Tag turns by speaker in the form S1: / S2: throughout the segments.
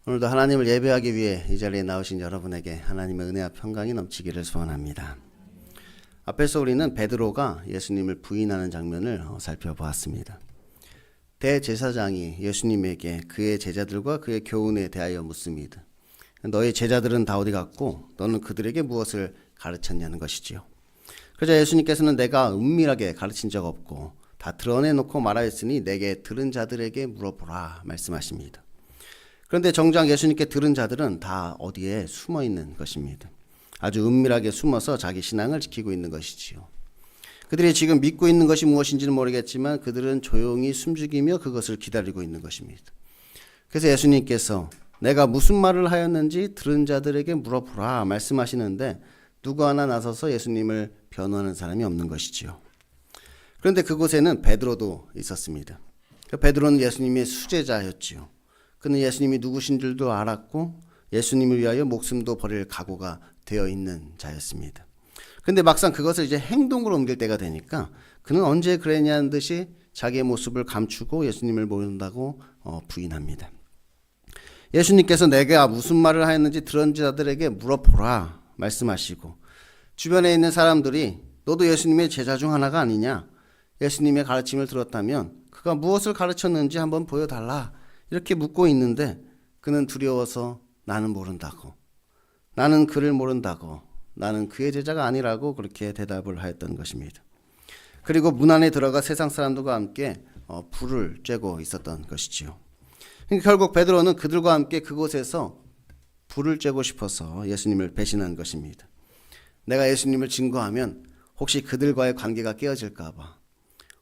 S1: 오늘도 하나님을 예배하기 위해 이 자리에 나오신 여러분에게 하나님의 은혜와 평강이 넘치기를 소원합니다. 앞에서 우리는 베드로가 예수님을 부인하는 장면을 살펴보았습니다. 대제사장이 예수님에게 그의 제자들과 그의 교훈에 대하여 묻습니다. 너의 제자들은 다 어디 갔고 너는 그들에게 무엇을 가르쳤냐는 것이지요. 그러자 예수님께서는 내가 은밀하게 가르친 적 없고 다 드러내놓고 말하였으니 내게 들은 자들에게 물어보라 말씀하십니다. 그런데 정작 예수님께 들은 자들은 다 어디에 숨어 있는 것입니다. 아주 은밀하게 숨어서 자기 신앙을 지키고 있는 것이지요. 그들이 지금 믿고 있는 것이 무엇인지는 모르겠지만 그들은 조용히 숨죽이며 그것을 기다리고 있는 것입니다. 그래서 예수님께서 내가 무슨 말을 하였는지 들은 자들에게 물어보라 말씀하시는데 누구 하나 나서서 예수님을 변호하는 사람이 없는 것이지요. 그런데 그곳에는 베드로도 있었습니다. 베드로는 예수님의 수제자였지요. 그는 예수님이 누구신 줄도 알았고 예수님을 위하여 목숨도 버릴 각오가 되어 있는 자였습니다. 근데 막상 그것을 이제 행동으로 옮길 때가 되니까 그는 언제 그랬냐는 듯이 자기의 모습을 감추고 예수님을 모른다고 부인합니다. 예수님께서 내가 무슨 말을 하였는지 들은 자들에게 물어보라 말씀하시고 주변에 있는 사람들이 너도 예수님의 제자 중 하나가 아니냐? 예수님의 가르침을 들었다면 그가 무엇을 가르쳤는지 한번 보여달라 이렇게 묻고 있는데 그는 두려워서 나는 모른다고, 나는 그를 모른다고, 나는 그의 제자가 아니라고 그렇게 대답을 하였던 것입니다. 그리고 문 안에 들어가 세상 사람들과 함께 불을 쬐고 있었던 것이지요. 결국 베드로는 그들과 함께 그곳에서 불을 쬐고 싶어서 예수님을 배신한 것입니다. 내가 예수님을 증거하면 혹시 그들과의 관계가 깨어질까 봐,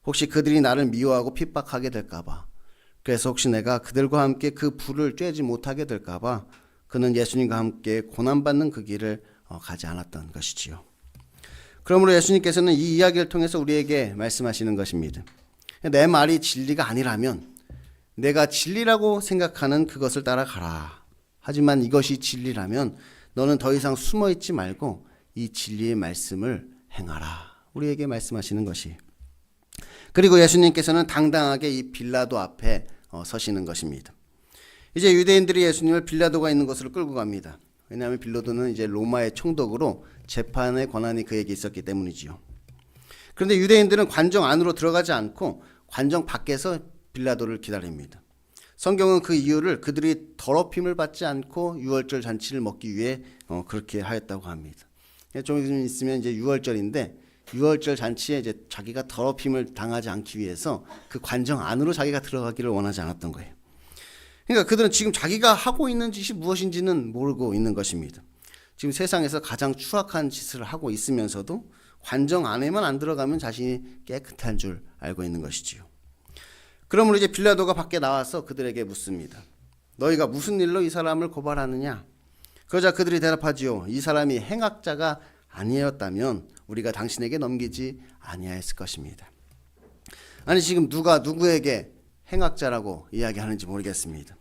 S1: 혹시 그들이 나를 미워하고 핍박하게 될까 봐, 그래서 혹시 내가 그들과 함께 그 불을 쬐지 못하게 될까 봐 그는 예수님과 함께 고난받는 그 길을 가지 않았던 것이지요. 그러므로 예수님께서는 이 이야기를 통해서 우리에게 말씀하시는 것입니다. 내 말이 진리가 아니라면 내가 진리라고 생각하는 그것을 따라가라. 하지만 이것이 진리라면 너는 더 이상 숨어있지 말고 이 진리의 말씀을 행하라. 우리에게 말씀하시는 것이. 그리고 예수님께서는 당당하게 이 빌라도 앞에 서시는 것입니다. 이제 유대인들이 예수님을 빌라도가 있는 곳으로 끌고 갑니다. 왜냐하면 빌라도는 이제 로마의 총독으로 재판의 권한이 그에게 있었기 때문이지요. 그런데 유대인들은 관정 안으로 들어가지 않고 관정 밖에서 빌라도를 기다립니다. 성경은 그 이유를 그들이 더럽힘을 받지 않고 유월절 잔치를 먹기 위해 그렇게 하였다고 합니다. 좀 있으면 이제 유월절인데 유월절 잔치에 이제 자기가 더럽힘을 당하지 않기 위해서 그 관정 안으로 자기가 들어가기를 원하지 않았던 거예요. 그러니까 그들은 지금 자기가 하고 있는 짓이 무엇인지는 모르고 있는 것입니다. 지금 세상에서 가장 추악한 짓을 하고 있으면서도 관정 안에만 안 들어가면 자신이 깨끗한 줄 알고 있는 것이지요. 그러므로 이제 빌라도가 밖에 나와서 그들에게 묻습니다. 너희가 무슨 일로 이 사람을 고발하느냐? 그러자 그들이 대답하지요. 이 사람이 행악자가 아니었다면 우리가 당신에게 넘기지 아니하였을 것입니다. 아니 지금 누가 누구에게 행악자라고 이야기하는지 모르겠습니다.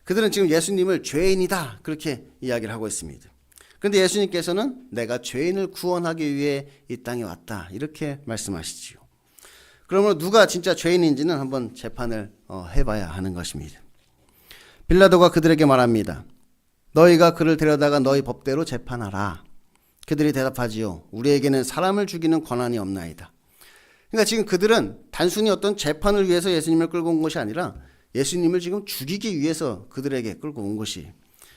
S1: 그들은 지금 예수님을 죄인이다 그렇게 이야기를 하고 있습니다. 그런데 예수님께서는 내가 죄인을 구원하기 위해 이 땅에 왔다 이렇게 말씀하시지요. 그러므로 누가 진짜 죄인인지는 한번 재판을 해봐야 하는 것입니다. 빌라도가 그들에게 말합니다. 너희가 그를 데려다가 너희 법대로 재판하라. 그들이 대답하지요. 우리에게는 사람을 죽이는 권한이 없나이다. 그러니까 지금 그들은 단순히 어떤 재판을 위해서 예수님을 끌고 온 것이 아니라 예수님을 지금 죽이기 위해서 그들에게 끌고 온 것이.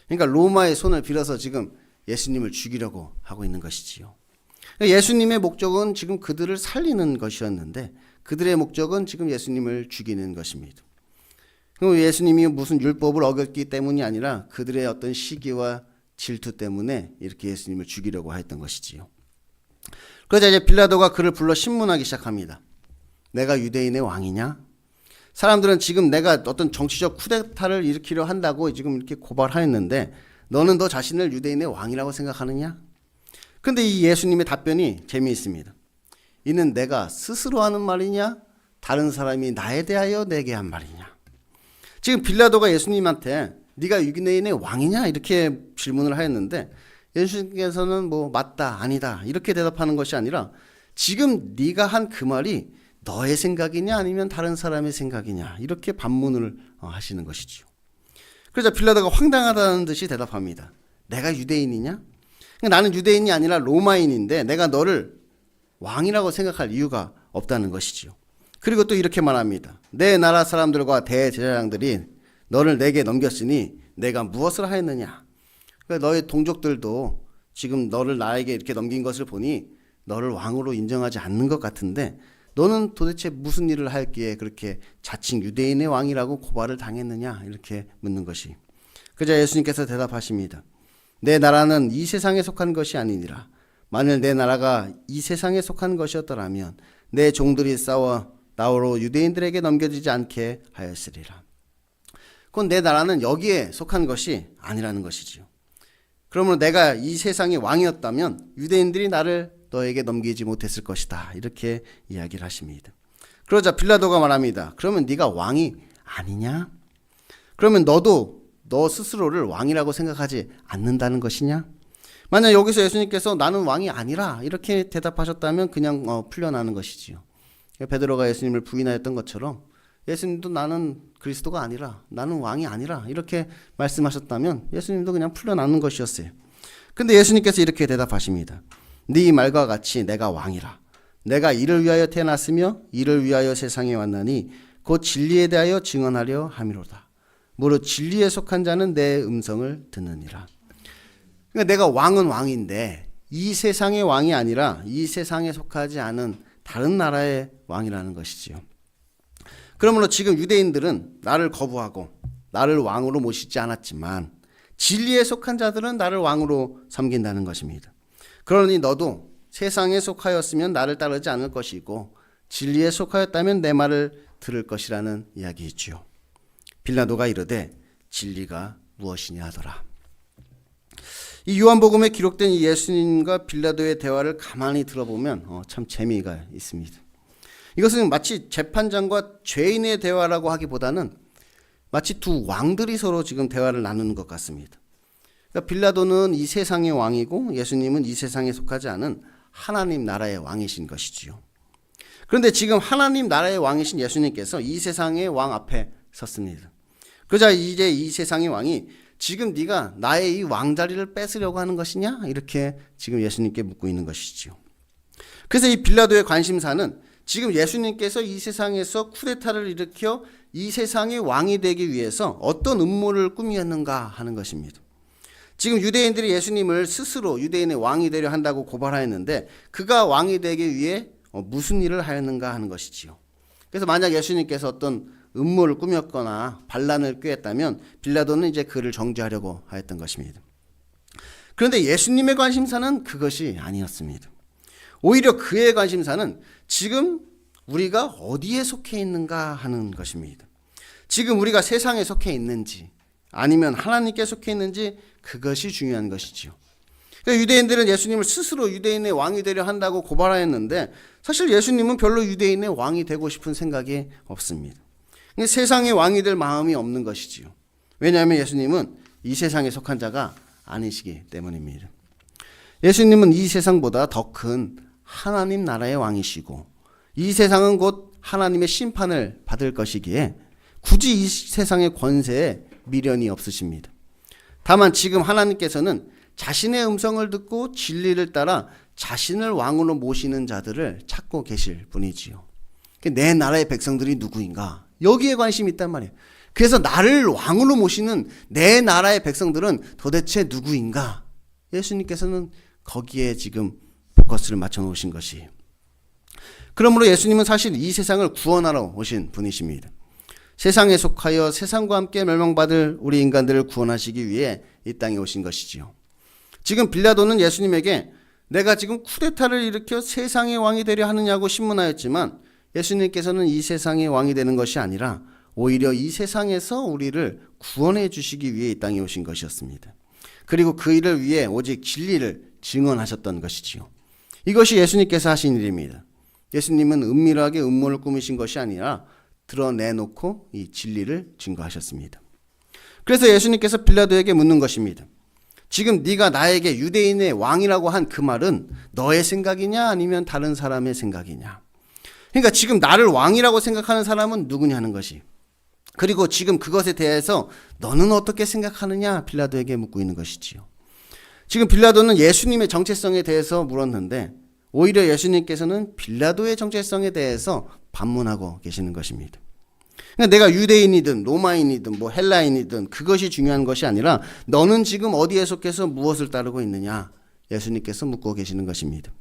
S1: 그러니까 로마의 손을 빌어서 지금 예수님을 죽이려고 하고 있는 것이지요. 예수님의 목적은 지금 그들을 살리는 것이었는데 그들의 목적은 지금 예수님을 죽이는 것입니다. 예수님이 무슨 율법을 어겼기 때문이 아니라 그들의 어떤 시기와 질투 때문에 이렇게 예수님을 죽이려고 했던 것이지요. 그러자 이제 빌라도가 그를 불러 신문하기 시작합니다. 내가 유대인의 왕이냐? 사람들은 지금 내가 어떤 정치적 쿠데타를 일으키려 한다고 지금 이렇게 고발하였는데 너는 너 자신을 유대인의 왕이라고 생각하느냐? 그런데 이 예수님의 답변이 재미있습니다. 이는 내가 스스로 하는 말이냐? 다른 사람이 나에 대하여 내게 한 말이냐? 지금 빌라도가 예수님한테 네가 유대인의 왕이냐? 이렇게 질문을 하였는데 예수님께서는 뭐 맞다 아니다 이렇게 대답하는 것이 아니라 지금 네가 한 그 말이 너의 생각이냐 아니면 다른 사람의 생각이냐 이렇게 반문을 하시는 것이지요. 그러자 빌라도가 황당하다는 듯이 대답합니다. 내가 유대인이냐? 나는 유대인이 아니라 로마인인데 내가 너를 왕이라고 생각할 이유가 없다는 것이지요. 그리고 또 이렇게 말합니다. 내 나라 사람들과 대제사장들이 너를 내게 넘겼으니 내가 무엇을 하였느냐? 그러니까 너의 동족들도 지금 너를 나에게 이렇게 넘긴 것을 보니 너를 왕으로 인정하지 않는 것 같은데 너는 도대체 무슨 일을 하였기에 그렇게 자칭 유대인의 왕이라고 고발을 당했느냐? 이렇게 묻는 것이. 그자 예수님께서 대답하십니다. 내 나라는 이 세상에 속한 것이 아니니라. 만일 내 나라가 이 세상에 속한 것이었더라면 내 종들이 싸워 나로 유대인들에게 넘겨지지 않게 하였으리라. 그건 내 나라는 여기에 속한 것이 아니라는 것이지요. 그러므로 내가 이 세상의 왕이었다면 유대인들이 나를 너에게 넘기지 못했을 것이다. 이렇게 이야기를 하십니다. 그러자 빌라도가 말합니다. 그러면 네가 왕이 아니냐? 그러면 너도 너 스스로를 왕이라고 생각하지 않는다는 것이냐? 만약 여기서 예수님께서 나는 왕이 아니라 이렇게 대답하셨다면 그냥 풀려나는 것이지요. 베드로가 예수님을 부인하였던 것처럼 예수님도 나는 그리스도가 아니라 나는 왕이 아니라 이렇게 말씀하셨다면 예수님도 그냥 풀려나는 것이었어요. 근데 예수님께서 이렇게 대답하십니다. 네 말과 같이 내가 왕이라. 내가 이를 위하여 태어났으며 이를 위하여 세상에 왔나니 곧 진리에 대하여 증언하려 함이로다. 무릇 진리에 속한 자는 내 음성을 듣느니라. 그러니까 내가 왕은 왕인데 이 세상의 왕이 아니라 이 세상에 속하지 않은 다른 나라의 왕이라는 것이지요. 그러므로 지금 유대인들은 나를 거부하고 나를 왕으로 모시지 않았지만 진리에 속한 자들은 나를 왕으로 섬긴다는 것입니다. 그러니 너도 세상에 속하였으면 나를 따르지 않을 것이고 진리에 속하였다면 내 말을 들을 것이라는 이야기이지요. 빌라도가 이르되 진리가 무엇이냐 하더라. 이 요한복음에 기록된 이 예수님과 빌라도의 대화를 가만히 들어보면 참 재미가 있습니다. 이것은 마치 재판장과 죄인의 대화라고 하기보다는 마치 두 왕들이 서로 지금 대화를 나누는 것 같습니다. 그러니까 빌라도는 이 세상의 왕이고 예수님은 이 세상에 속하지 않은 하나님 나라의 왕이신 것이지요. 그런데 지금 하나님 나라의 왕이신 예수님께서 이 세상의 왕 앞에 섰습니다. 그러자 이제 이 세상의 왕이 지금 네가 나의 이 왕자리를 뺏으려고 하는 것이냐? 이렇게 지금 예수님께 묻고 있는 것이지요. 그래서 이 빌라도의 관심사는 지금 예수님께서 이 세상에서 쿠데타를 일으켜 이 세상의 왕이 되기 위해서 어떤 음모를 꾸미었는가 하는 것입니다. 지금 유대인들이 예수님을 스스로 유대인의 왕이 되려 한다고 고발하였는데 그가 왕이 되기 위해 무슨 일을 하였는가 하는 것이지요. 그래서 만약 예수님께서 어떤 음모를 꾸몄거나 반란을 꾀했다면 빌라도는 이제 그를 정죄하려고 하였던 것입니다. 그런데 예수님의 관심사는 그것이 아니었습니다. 오히려 그의 관심사는 지금 우리가 어디에 속해 있는가 하는 것입니다. 지금 우리가 세상에 속해 있는지 아니면 하나님께 속해 있는지 그것이 중요한 것이지요. 그러니까 유대인들은 예수님을 스스로 유대인의 왕이 되려 한다고 고발하였는데 사실 예수님은 별로 유대인의 왕이 되고 싶은 생각이 없습니다. 세상의 왕이 될 마음이 없는 것이지요. 왜냐하면 예수님은 이 세상에 속한 자가 아니시기 때문입니다. 예수님은 이 세상보다 더 큰 하나님 나라의 왕이시고 이 세상은 곧 하나님의 심판을 받을 것이기에 굳이 이 세상의 권세에 미련이 없으십니다. 다만 지금 하나님께서는 자신의 음성을 듣고 진리를 따라 자신을 왕으로 모시는 자들을 찾고 계실 분이지요. 내 나라의 백성들이 누구인가? 여기에 관심이 있단 말이에요. 그래서 나를 왕으로 모시는 내 나라의 백성들은 도대체 누구인가? 예수님께서는 거기에 지금 포커스를 맞춰 놓으신 것이. 그러므로 예수님은 사실 이 세상을 구원하러 오신 분이십니다. 세상에 속하여 세상과 함께 멸망받을 우리 인간들을 구원하시기 위해 이 땅에 오신 것이지요. 지금 빌라도는 예수님에게 내가 지금 쿠데타를 일으켜 세상의 왕이 되려 하느냐고 신문하였지만 예수님께서는 이 세상의 왕이 되는 것이 아니라 오히려 이 세상에서 우리를 구원해 주시기 위해 이 땅에 오신 것이었습니다. 그리고 그 일을 위해 오직 진리를 증언하셨던 것이지요. 이것이 예수님께서 하신 일입니다. 예수님은 은밀하게 음모를 꾸미신 것이 아니라 드러내놓고 이 진리를 증거하셨습니다. 그래서 예수님께서 빌라도에게 묻는 것입니다. 지금 네가 나에게 유대인의 왕이라고 한 그 말은 너의 생각이냐 아니면 다른 사람의 생각이냐? 그러니까 지금 나를 왕이라고 생각하는 사람은 누구냐는 것이. 그리고 지금 그것에 대해서 너는 어떻게 생각하느냐 빌라도에게 묻고 있는 것이지요. 지금 빌라도는 예수님의 정체성에 대해서 물었는데 오히려 예수님께서는 빌라도의 정체성에 대해서 반문하고 계시는 것입니다. 그러니까 내가 유대인이든 로마인이든 뭐 헬라인이든 그것이 중요한 것이 아니라 너는 지금 어디에 속해서 무엇을 따르고 있느냐 예수님께서 묻고 계시는 것입니다.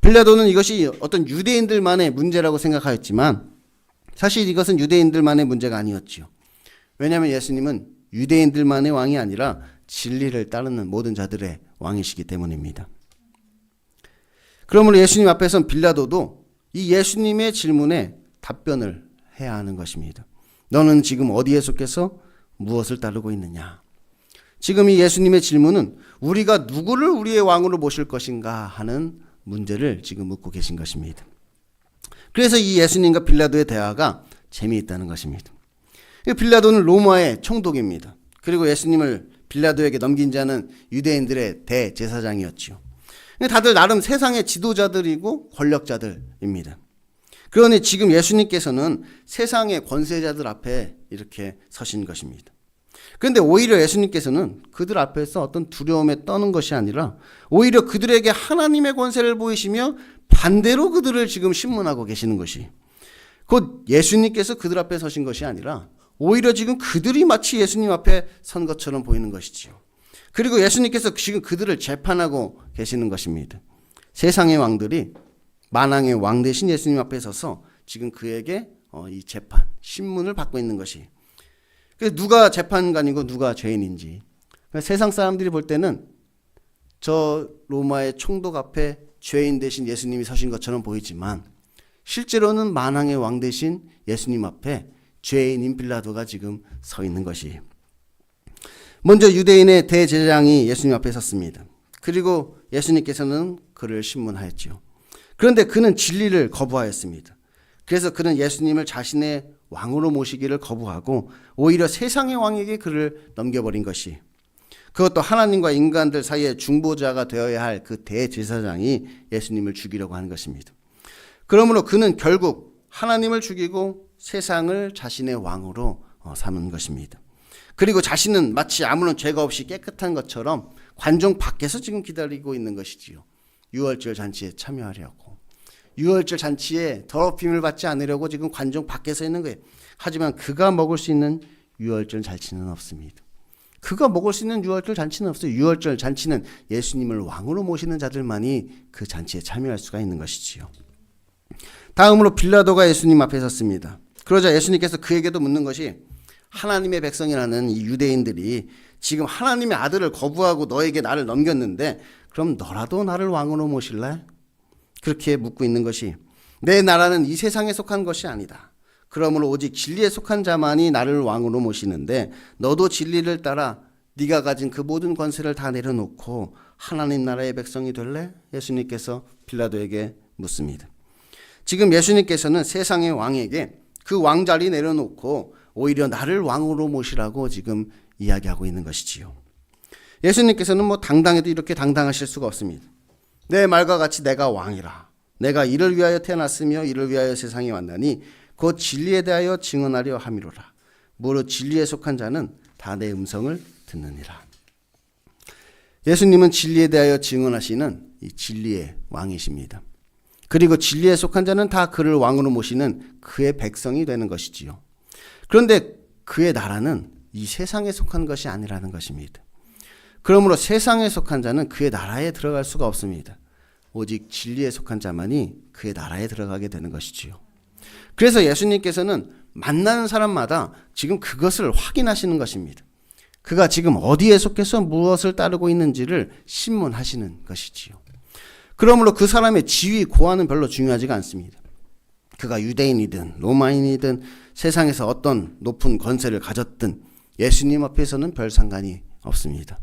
S1: 빌라도는 이것이 어떤 유대인들만의 문제라고 생각하였지만 사실 이것은 유대인들만의 문제가 아니었지요. 왜냐하면 예수님은 유대인들만의 왕이 아니라 진리를 따르는 모든 자들의 왕이시기 때문입니다. 그러므로 예수님 앞에선 빌라도도 이 예수님의 질문에 답변을 해야 하는 것입니다. 너는 지금 어디에 속해서 무엇을 따르고 있느냐? 지금 이 예수님의 질문은 우리가 누구를 우리의 왕으로 모실 것인가 하는 문제를 지금 묻고 계신 것입니다. 그래서 이 예수님과 빌라도의 대화가 재미있다는 것입니다. 빌라도는 로마의 총독입니다. 그리고 예수님을 빌라도에게 넘긴 자는 유대인들의 대제사장이었지요. 다들 나름 세상의 지도자들이고 권력자들입니다. 그러니 지금 예수님께서는 세상의 권세자들 앞에 이렇게 서신 것입니다. 그런데 오히려 예수님께서는 그들 앞에서 어떤 두려움에 떠는 것이 아니라 오히려 그들에게 하나님의 권세를 보이시며 반대로 그들을 지금 신문하고 계시는 것이 곧 예수님께서 그들 앞에 서신 것이 아니라 오히려 지금 그들이 마치 예수님 앞에 선 것처럼 보이는 것이지요. 그리고 예수님께서 지금 그들을 재판하고 계시는 것입니다. 세상의 왕들이 만왕의 왕 대신 예수님 앞에 서서 지금 그에게 이 재판, 신문을 받고 있는 것이 그래서 누가 재판관이고 누가 죄인인지 세상 사람들이 볼 때는 저 로마의 총독 앞에 죄인 대신 예수님이 서신 것처럼 보이지만 실제로는 만왕의 왕 대신 예수님 앞에 죄인인 빌라도가 지금 서 있는 것이 먼저 유대인의 대제사장이 예수님 앞에 섰습니다. 그리고 예수님께서는 그를 신문하였지요. 그런데 그는 진리를 거부하였습니다. 그래서 그는 예수님을 자신의 왕으로 모시기를 거부하고 오히려 세상의 왕에게 그를 넘겨버린 것이 그것도 하나님과 인간들 사이의 중보자가 되어야 할 그 대제사장이 예수님을 죽이려고 하는 것입니다. 그러므로 그는 결국 하나님을 죽이고 세상을 자신의 왕으로 삼은 것입니다. 그리고 자신은 마치 아무런 죄가 없이 깨끗한 것처럼 관중 밖에서 지금 기다리고 있는 것이지요. 유월절 잔치에 참여하려고. 유월절 잔치에 더럽힘을 받지 않으려고 지금 관중 밖에서 있는 거예요. 하지만 그가 먹을 수 있는 유월절 잔치는 없습니다. 그가 먹을 수 있는 유월절 잔치는 없어요. 유월절 잔치는 예수님을 왕으로 모시는 자들만이 그 잔치에 참여할 수가 있는 것이지요. 다음으로 빌라도가 예수님 앞에 섰습니다. 그러자 예수님께서 그에게도 묻는 것이 하나님의 백성이라는 이 유대인들이 지금 하나님의 아들을 거부하고 너에게 나를 넘겼는데 그럼 너라도 나를 왕으로 모실래? 그렇게 묻고 있는 것이 내 나라는 이 세상에 속한 것이 아니다. 그러므로 오직 진리에 속한 자만이 나를 왕으로 모시는데 너도 진리를 따라 네가 가진 그 모든 권세를 다 내려놓고 하나님 나라의 백성이 될래? 예수님께서 빌라도에게 묻습니다. 지금 예수님께서는 세상의 왕에게 그 왕자리 내려놓고 오히려 나를 왕으로 모시라고 지금 이야기하고 있는 것이지요. 예수님께서는 당당해도 이렇게 당당하실 수가 없습니다. 내 말과 같이 내가 왕이라. 내가 이를 위하여 태어났으며 이를 위하여 세상에 왔나니 곧 진리에 대하여 증언하려 함이로라. 무릇 진리에 속한 자는 다 내 음성을 듣느니라. 예수님은 진리에 대하여 증언하시는 이 진리의 왕이십니다. 그리고 진리에 속한 자는 다 그를 왕으로 모시는 그의 백성이 되는 것이지요. 그런데 그의 나라는 이 세상에 속한 것이 아니라는 것입니다. 그러므로 세상에 속한 자는 그의 나라에 들어갈 수가 없습니다. 오직 진리에 속한 자만이 그의 나라에 들어가게 되는 것이지요. 그래서 예수님께서는 만나는 사람마다 지금 그것을 확인하시는 것입니다. 그가 지금 어디에 속해서 무엇을 따르고 있는지를 신문하시는 것이지요. 그러므로 그 사람의 지위, 고하는 별로 중요하지가 않습니다. 그가 유대인이든 로마인이든 세상에서 어떤 높은 권세를 가졌든 예수님 앞에서는 별 상관이 없습니다.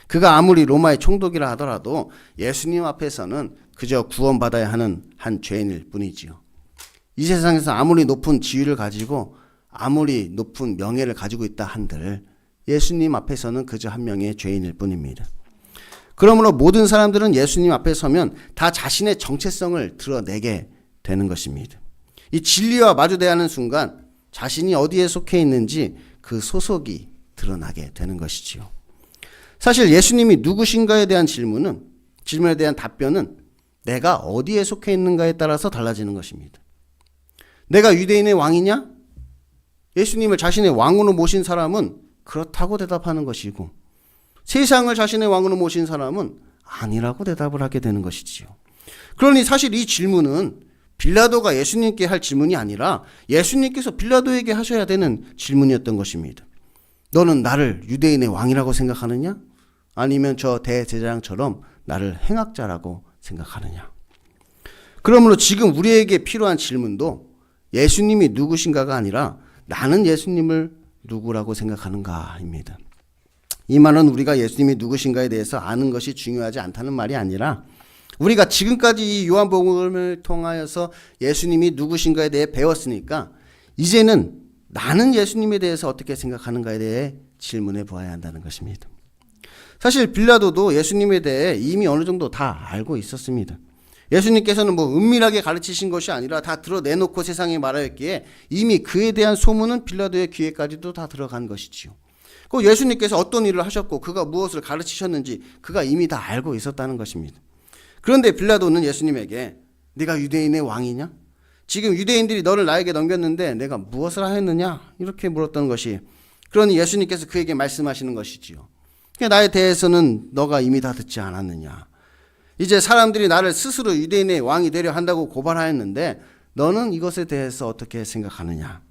S1: 그가 아무리 로마의 총독이라 하더라도 예수님 앞에서는 그저 구원받아야 하는 한 죄인일 뿐이지요. 이 세상에서 아무리 높은 지위를 가지고 아무리 높은 명예를 가지고 있다 한들 예수님 앞에서는 그저 한 명의 죄인일 뿐입니다. 그러므로 모든 사람들은 예수님 앞에 서면 다 자신의 정체성을 드러내게 되는 것입니다. 이 진리와 마주대하는 순간 자신이 어디에 속해 있는지 그 소속이 드러나게 되는 것이지요. 사실 예수님이 누구신가에 대한 질문에 대한 답변은 내가 어디에 속해 있는가에 따라서 달라지는 것입니다. 내가 유대인의 왕이냐? 예수님을 자신의 왕으로 모신 사람은 그렇다고 대답하는 것이고, 세상을 자신의 왕으로 모신 사람은 아니라고 대답을 하게 되는 것이지요. 그러니 사실 이 질문은 빌라도가 예수님께 할 질문이 아니라 예수님께서 빌라도에게 하셔야 되는 질문이었던 것입니다. 너는 나를 유대인의 왕이라고 생각하느냐? 아니면 저 대제사장처럼 나를 행악자라고 생각하느냐? 그러므로 지금 우리에게 필요한 질문도 예수님이 누구신가가 아니라 나는 예수님을 누구라고 생각하는가입니다. 이 말은 우리가 예수님이 누구신가에 대해서 아는 것이 중요하지 않다는 말이 아니라 우리가 지금까지 이 요한복음을 통하여서 예수님이 누구신가에 대해 배웠으니까 이제는 나는 예수님에 대해서 어떻게 생각하는가에 대해 질문해 보아야 한다는 것입니다. 사실 빌라도도 예수님에 대해 이미 어느 정도 다 알고 있었습니다. 예수님께서는 은밀하게 가르치신 것이 아니라 다 드러내놓고 세상에 말하였기에 이미 그에 대한 소문은 빌라도의 귀에까지도 다 들어간 것이지요. 그 예수님께서 어떤 일을 하셨고 그가 무엇을 가르치셨는지 그가 이미 다 알고 있었다는 것입니다. 그런데 빌라도는 예수님에게 네가 유대인의 왕이냐? 지금 유대인들이 너를 나에게 넘겼는데 내가 무엇을 하였느냐? 이렇게 물었던 것이, 그러니 예수님께서 그에게 말씀하시는 것이지요. 나에 대해서는 너가 이미 다 듣지 않았느냐? 이제 사람들이 나를 스스로 유대인의 왕이 되려 한다고 고발하였는데 너는 이것에 대해서 어떻게 생각하느냐?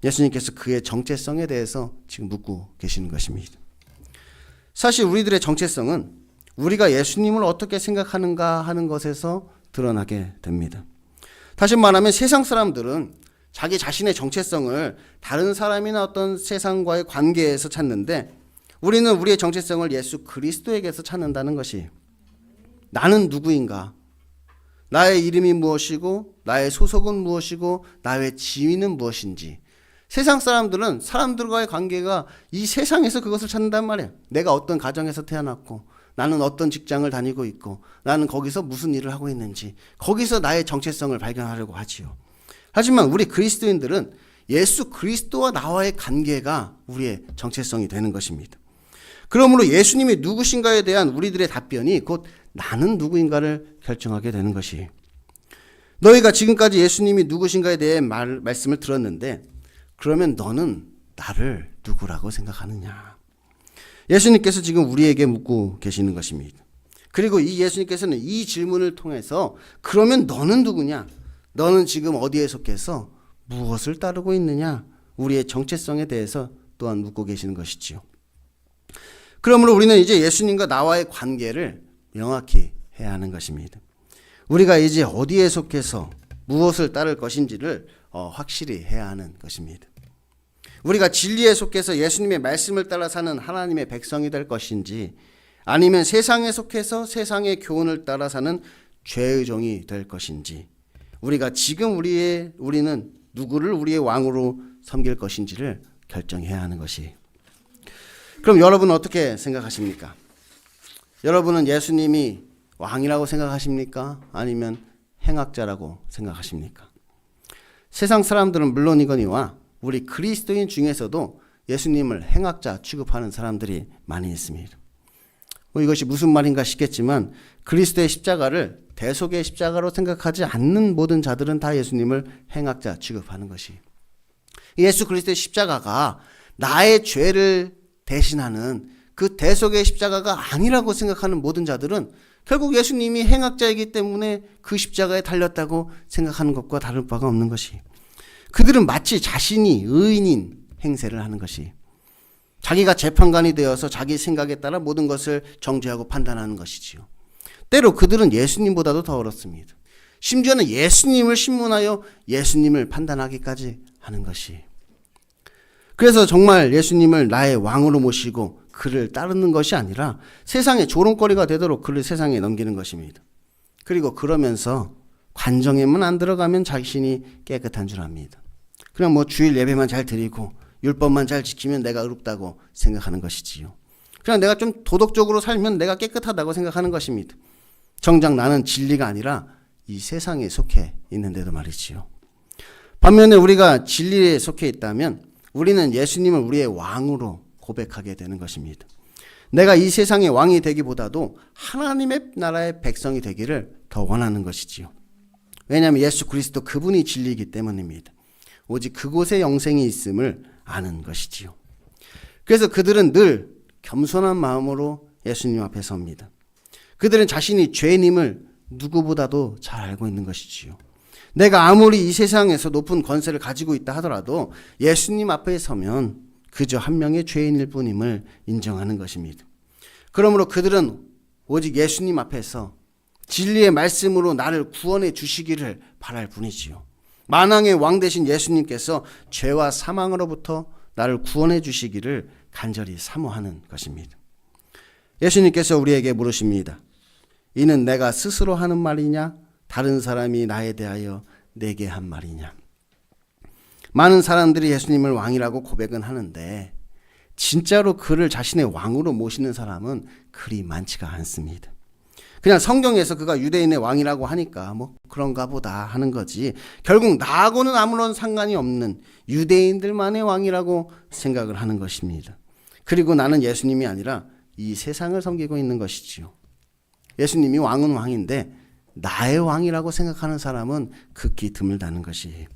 S1: 예수님께서 그의 정체성에 대해서 지금 묻고 계시는 것입니다. 사실 우리들의 정체성은 우리가 예수님을 어떻게 생각하는가 하는 것에서 드러나게 됩니다. 다시 말하면 세상 사람들은 자기 자신의 정체성을 다른 사람이나 어떤 세상과의 관계에서 찾는데 우리는 우리의 정체성을 예수 그리스도에게서 찾는다는 것이, 나는 누구인가? 나의 이름이 무엇이고 나의 소속은 무엇이고 나의 지위는 무엇인지. 세상 사람들은 사람들과의 관계가 이 세상에서 그것을 찾는단 말이에요. 내가 어떤 가정에서 태어났고 나는 어떤 직장을 다니고 있고 나는 거기서 무슨 일을 하고 있는지, 거기서 나의 정체성을 발견하려고 하지요. 하지만 우리 그리스도인들은 예수 그리스도와 나와의 관계가 우리의 정체성이 되는 것입니다. 그러므로 예수님이 누구신가에 대한 우리들의 답변이 곧 나는 누구인가를 결정하게 되는 것이, 너희가 지금까지 예수님이 누구신가에 대해 말씀을 들었는데 그러면 너는 나를 누구라고 생각하느냐? 예수님께서 지금 우리에게 묻고 계시는 것입니다. 그리고 이 예수님께서는 이 질문을 통해서 그러면 너는 누구냐? 너는 지금 어디에 속해서 무엇을 따르고 있느냐? 우리의 정체성에 대해서 또한 묻고 계시는 것이지요. 그러므로 우리는 이제 예수님과 나와의 관계를 명확히 해야 하는 것입니다. 우리가 이제 어디에 속해서 무엇을 따를 것인지를 확실히 해야 하는 것입니다. 우리가 진리에 속해서 예수님의 말씀을 따라 사는 하나님의 백성이 될 것인지, 아니면 세상에 속해서 세상의 교훈을 따라 사는 죄의 종이 될 것인지, 우리가 지금 우리는 누구를 우리의 왕으로 섬길 것인지를 결정해야 하는 것이. 그럼 여러분은 어떻게 생각하십니까? 여러분은 예수님이 왕이라고 생각하십니까? 아니면 행악자라고 생각하십니까? 세상 사람들은 물론이거니와 우리 그리스도인 중에서도 예수님을 행악자 취급하는 사람들이 많이 있습니다. 이것이 무슨 말인가 싶겠지만 그리스도의 십자가를 대속의 십자가로 생각하지 않는 모든 자들은 다 예수님을 행악자 취급하는 것이, 예수 그리스도의 십자가가 나의 죄를 대신하는 그 대속의 십자가가 아니라고 생각하는 모든 자들은 결국 예수님이 행악자이기 때문에 그 십자가에 달렸다고 생각하는 것과 다를 바가 없는 것이, 그들은 마치 자신이 의인인 행세를 하는 것이, 자기가 재판관이 되어서 자기 생각에 따라 모든 것을 정죄하고 판단하는 것이지요. 때로 그들은 예수님보다도 더 어렵습니다. 심지어는 예수님을 신문하여 예수님을 판단하기까지 하는 것이. 그래서 정말 예수님을 나의 왕으로 모시고 그를 따르는 것이 아니라 세상의 조롱거리가 되도록 그를 세상에 넘기는 것입니다. 그리고 그러면서 관정에만 안 들어가면 자신이 깨끗한 줄 압니다. 그냥 주일 예배만 잘 드리고 율법만 잘 지키면 내가 의롭다고 생각하는 것이지요. 그냥 내가 좀 도덕적으로 살면 내가 깨끗하다고 생각하는 것입니다. 정작 나는 진리가 아니라 이 세상에 속해 있는데도 말이지요. 반면에 우리가 진리에 속해 있다면 우리는 예수님을 우리의 왕으로 고백하게 되는 것입니다. 내가 이 세상의 왕이 되기보다도 하나님의 나라의 백성이 되기를 더 원하는 것이지요. 왜냐하면 예수 그리스도 그분이 진리이기 때문입니다. 오직 그곳에 영생이 있음을 아는 것이지요. 그래서 그들은 늘 겸손한 마음으로 예수님 앞에 섭니다. 그들은 자신이 죄인임을 누구보다도 잘 알고 있는 것이지요. 내가 아무리 이 세상에서 높은 권세를 가지고 있다 하더라도 예수님 앞에 서면 그저 한 명의 죄인일 뿐임을 인정하는 것입니다. 그러므로 그들은 오직 예수님 앞에서 진리의 말씀으로 나를 구원해 주시기를 바랄 뿐이지요. 만왕의 왕 되신 예수님께서 죄와 사망으로부터 나를 구원해 주시기를 간절히 사모하는 것입니다. 예수님께서 우리에게 물으십니다. 이는 내가 스스로 하는 말이냐? 다른 사람이 나에 대하여 내게 한 말이냐? 많은 사람들이 예수님을 왕이라고 고백은 하는데 진짜로 그를 자신의 왕으로 모시는 사람은 그리 많지가 않습니다. 그냥 성경에서 그가 유대인의 왕이라고 하니까 뭐 그런가 보다 하는 거지, 결국 나하고는 아무런 상관이 없는 유대인들만의 왕이라고 생각을 하는 것입니다. 그리고 나는 예수님이 아니라 이 세상을 섬기고 있는 것이지요. 예수님이 왕은 왕인데 나의 왕이라고 생각하는 사람은 극히 드물다는 것이,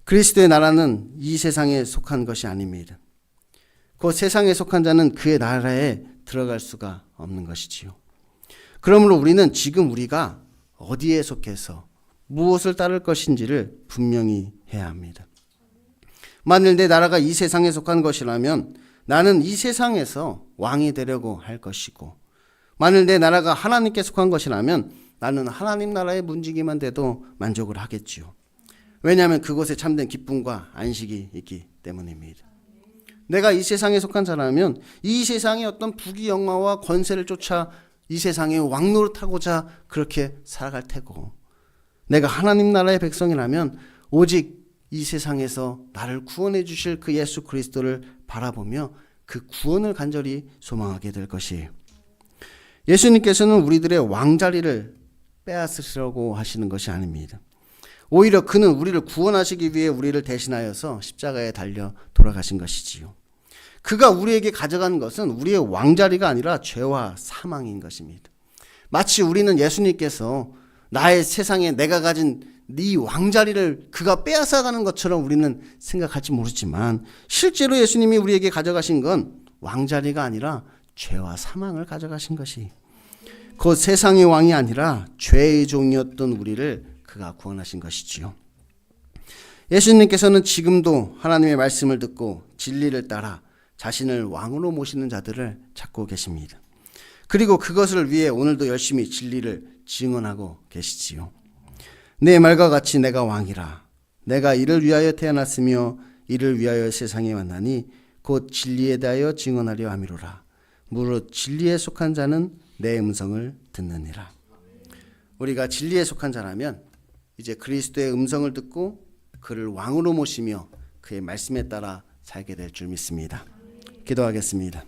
S1: 그리스도의 나라는 이 세상에 속한 것이 아닙니다. 그 세상에 속한 자는 그의 나라에 들어갈 수가 없는 것이지요. 그러므로 우리는 지금 우리가 어디에 속해서 무엇을 따를 것인지를 분명히 해야 합니다. 만일 내 나라가 이 세상에 속한 것이라면 나는 이 세상에서 왕이 되려고 할 것이고, 만일 내 나라가 하나님께 속한 것이라면 나는 하나님 나라에 문지기만 돼도 만족을 하겠지요. 왜냐하면 그곳에 참된 기쁨과 안식이 있기 때문입니다. 내가 이 세상에 속한 자라면 이 세상의 어떤 부귀영화와 권세를 쫓아 이 세상의 왕노릇하고자 그렇게 살아갈 테고, 내가 하나님 나라의 백성이라면 오직 이 세상에서 나를 구원해 주실 그 예수 그리스도를 바라보며 그 구원을 간절히 소망하게 될 것이에요. 예수님께서는 우리들의 왕자리를 빼앗으시려고 하시는 것이 아닙니다. 오히려 그는 우리를 구원하시기 위해 우리를 대신하여서 십자가에 달려 돌아가신 것이지요. 그가 우리에게 가져간 것은 우리의 왕자리가 아니라 죄와 사망인 것입니다. 마치 우리는 예수님께서 나의 세상에 내가 가진 네 왕자리를 그가 빼앗아가는 것처럼 우리는 생각할지 모르지만, 실제로 예수님이 우리에게 가져가신 건 왕자리가 아니라 죄와 사망을 가져가신 것이, 그 세상의 왕이 아니라 죄의 종이었던 우리를 그가 구원하신 것이지요. 예수님께서는 지금도 하나님의 말씀을 듣고 진리를 따라 자신을 왕으로 모시는 자들을 찾고 계십니다. 그리고 그것을 위해 오늘도 열심히 진리를 증언하고 계시지요. 내 말과 같이 내가 왕이라. 내가 이를 위하여 태어났으며 이를 위하여 세상에 왔나니 곧 진리에 대하여 증언하려 함이로라. 무릇 진리에 속한 자는 내 음성을 듣느니라. 우리가 진리에 속한 자라면 이제 그리스도의 음성을 듣고 그를 왕으로 모시며 그의 말씀에 따라 살게 될 줄 믿습니다. 기도하겠습니다.